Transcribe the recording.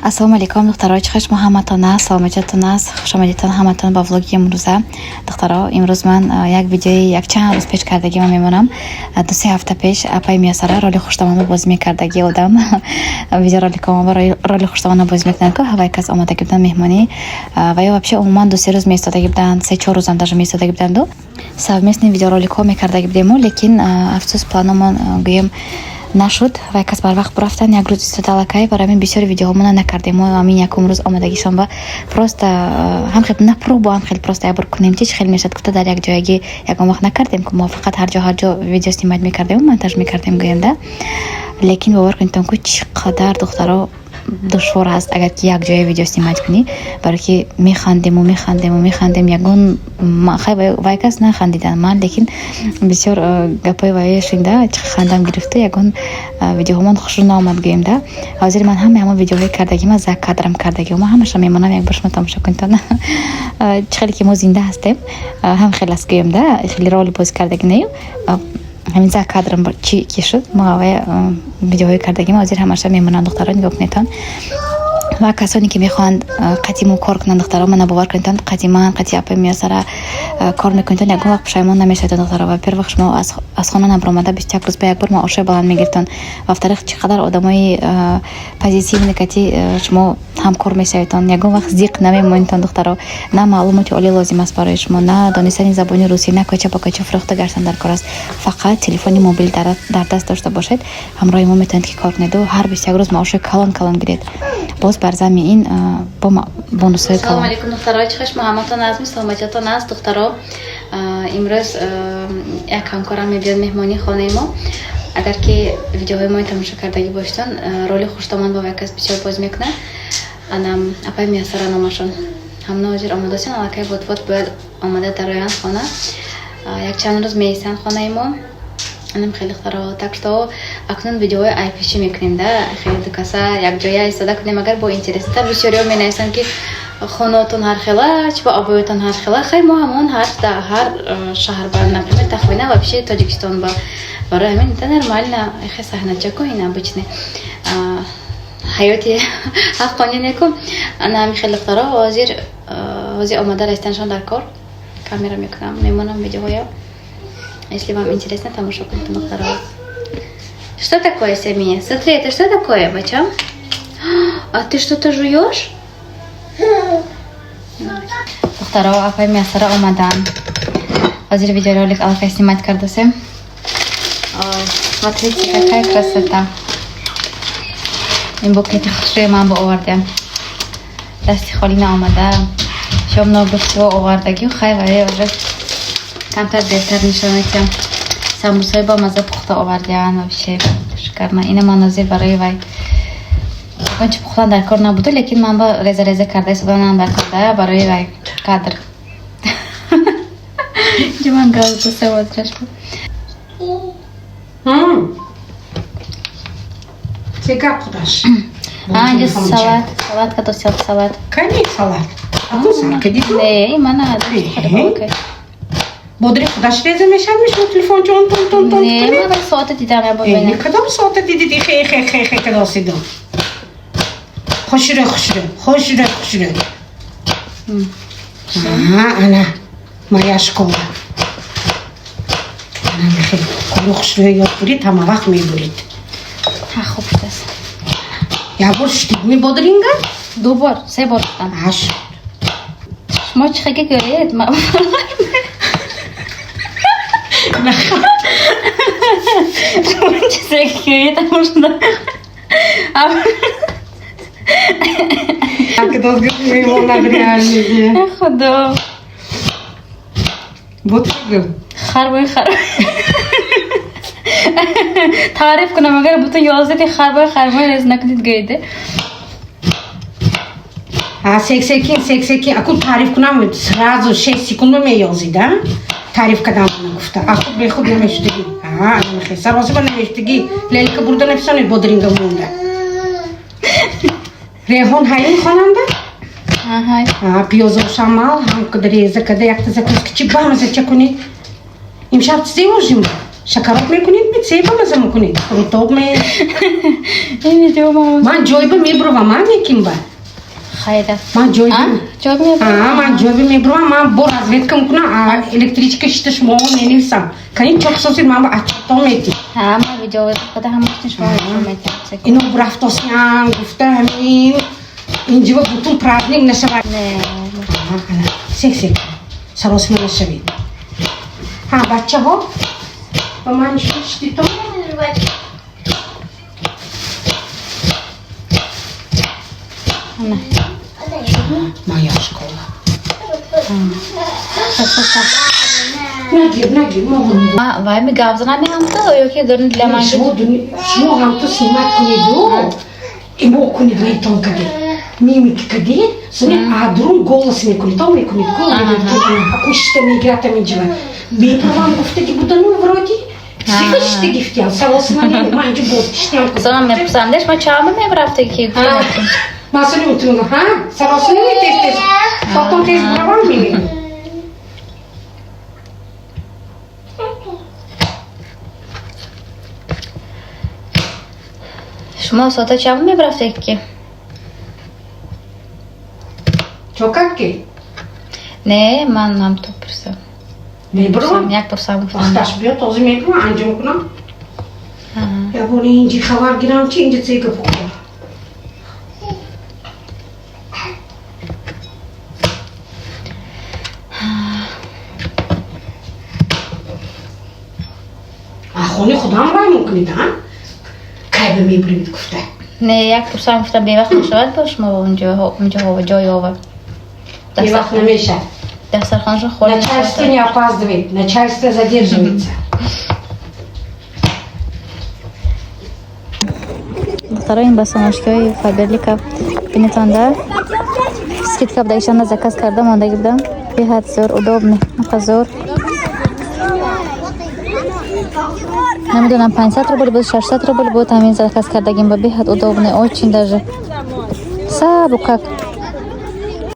ассалому алейкум духтаро, чӣ хеш ҳаматон аст, саломататон аст, хушомадитон ҳаматон ба влоги имрӯза. Духтаро, имрӯз ман як видеои якчанд рӯз пеш кардагиам мемонам. 2-3 ҳафта пеш апай Миясара роли хуштамонро бозӣ мекардаги одам видеороликомо роли хуштамонро бозӣ мекарданд ки ҳавай кас омадаги буданд меҳмонӣ ва ё вообще умуман 2-3 рӯз меистодаги буданд, 3-4 рӯзам даже меистодаги буданду совместни видеороликҳо мекардаги будему, лекин афсӯс планомон гӯем нашуд. Вай кас барвақт бурафтан, як рӯз истодалакай барами бисёри видеоҳомона накардем. Амин якум рӯз омадагишон ба просто ҳам хел на пробу ҳам хел просто ябор кунем чи хел мешад гуфта дар як ҷояги ягон вақт накардем ки мо фақат ҳар ҷо видео снимать мекардем, монтаж мекардем гӯем-да. Лекин бовар кунитон ки чӣ қадар духтаро душвор аст агар ки як ҷоя видео снимать кунӣ, барои ки механдем ягон вай кас нахандидан ман, лекин бисёр гапои вай шунда чӣ хандам гирифта ягон видеоҳомон хушрӯ наомад гӯем-да. ҳозир ман ҳамаи видеоҳои кардагима за кадрам кардагима ҳамаша мемонам, як бор шумо тамошо кунитон чӣ хеле ки мо зинда ҳастем, ҳам хел аст гӯем-да, хеле роли бозӣ кардаги нею ҳамин за кадрам чӣ ки шуд мо авай видеоҳои кардагима ҳозир ҳамаша мемонам. Духтаро нигоҳ кунитон ва касоне ки мехоҳанд қатимо кор кунанд, духтаро мана бовар кунитон қатӣ ман қатӣ апай Миясара кор мекунитон, ягон вақт пушаймон намешавед духтаро. Ва первах шумо аз хона набаромада 21 рӯз ба як бор маоши баланд мегиртон ва вторых чӣ қадар одамои позитивни қатӣ шумо ҳамкор мешаведтон, ягон вақт зиқ намемонитон духтаро. На маълумоти олӣ лозим аст барои шумо, на донистани забони русӣ, на кача ба кача фурӯхта гаштан дар кор аст. Фақат телефони мобил дар даст дошта бошед, ҳамроҳи мо метавонед ки кор кунед. Ҳар 21 рӯз маоши калон гиред. Боз бар зами ин бо бонусҳои калон. Салому алейкум духтаро, чӣ хеш ҳаматон аст, саломататон аст духтаро. Имрӯз як ҳамкорам мебиёд меҳмонии хонаи мо. Агар ки видеоҳои мои тамошо кардаги бошедон, роли хуштамон ба вай кас бисёр бозӣ мекунад. Анам апай Миясара номашон. Ҳамна ҳозир омадасин, аллакай вот бояд омада дароянд хона. Як чанд рӯз меистанд хонаи мо. Анам хеле хтаро. Так что акнун видеои айпиши мекунем, да. Хеле дукаса як ҷоя истода кунем, агар бо интереси та бисёриҳо менависанд ки хонатон ҳар хела, чи ба обоятон ҳар хела. Хай мо ҳамон ҳар шаҳр бар, например, тахвина вообще Тоҷикистон ба барои ҳамин это нормально. Хай саҳначаку ин обычный ҳаёти ҳаққони неку. Ана ҳами хеле хтаро ҳозир омада раистаншон дар кор. Камера мекунам, мемонам видеоҳоя. Если вам интересно, тамошо куньте, духтаро. Что такое, Семия? Смотри, это что такое, бача? А ты что-то жуешь? Духтаро, апай Миясара омадан. Ҳозир видеоролик аллакай снимать кардасем. Смотрите, какая красота. Ин букети хушрӯи ман бо овардем. Дасти холӣ наомада. Шомно гуфтиво овардагию хайвае озрас камтар беҳтар нишонатям. Самбусаи ба маза пухта овардиан вообще шикарна. Ина ман ҳозир барои вай ончи пухтан дар кор набуду, лекин ман ба реза карда истоданам дар корда барои вай кадр. Ҷуман газу саводраш бу. Сега кудаш? Анҷа салат кадосел салат. Кани салат? Акусар кадиду? Не, мана хадабакай. Бодри кудаш реза мешавиш мо телефон ҷон тон. Не, мана соата дидам я бобина. Кадом соата диди хе кадосиду? Хушрӯ. Ана моя школа. Ана хеле кори хушрӯ ёд бурид, ҳама вақт мебурид. Хуб шудааст. Як бор шудидми бодринга? 2 бор, 3 бор шудам. Шуд. Шумо чӣ хеле гӯед? Шумо чизе гӯед амошда. Кадос мемонад реалиги. Худо. Бодригу. Харбои таъриф кунам, агар бутун ёзиди харбои рез накунид гӯеде. Секин аку таъриф кунам сразу 6 секунду меёзид, таъриф кардам гуфта. Ахуд бехуд намешудагӣ. Саросиба намешудагӣ. Лелика бурда написонед бодринга монда. Реҳон ҳайин хонанда? Пиёзу шамал, ҳам реза када якта закуски чи ба маза чакунед. Имшаб чизе можем? شکرات میکنید می‌چه با مزه میکنید رطوب می видео мама. من جای به میبروم من یکیم با Hayda. من جای Job mi yapıyorsun? من جای به میبروم من بر از ویت کم کنم الکتریک شتش مو نمیسم کنین çok sosyal من با اچتام میتی Ha, ama video خدا هم مشتش var. اینو برفتوسیان گفته همین اینجا بوتون پرازنیک نشه Ne? سیک سراس من نشوید ها بچه ها با من ششتی تو Ne? مایاش کولا نگیر مامان Ma, vay mi gavzana mi hamta o yok ki dönün dilemen. شما هم تو سیمت کنید و ایمو کنید ریتون کدید میمیک کدید سنی آدرون گولس میکنید تو میکنید گول اکوشته میگرده میجوه بیپر вам گفته که بودن و вроде سیگشته گفتیم سواسمانی من جو بود کشتیم Sonra ne yapsam deş ma çağımı mı bıraktı ki? Masını unutun ha سواسını mı tez Потом tez buravan mı Şuma sota çağımı mı bıraktı ki? Çok ki Ne? Man nam to pırsam. میبروم Jak pırsam? آختش بیا تازه میبروم انجام کنم یا بونه اینجی خبر گیرم چی اینجا چیگه بکنم خونه خودم رای میکنید ها که به میبرید گفته Ne jak pırsam gufta bir vakit şöyle baş mı onca جای آور. یه وقت نمیشه دسترخوانش خورد. начальство не опаздывает начальство задерживается Второй им басоношкой Фаберлика Пенетонда скидка бдайшана заказ кардам онда гибдам бехат зор удобный махазор نمیدونم 500 روبل بود 600 روبل بود همین заказ کردگیم با بهت удобный очень даже сабу как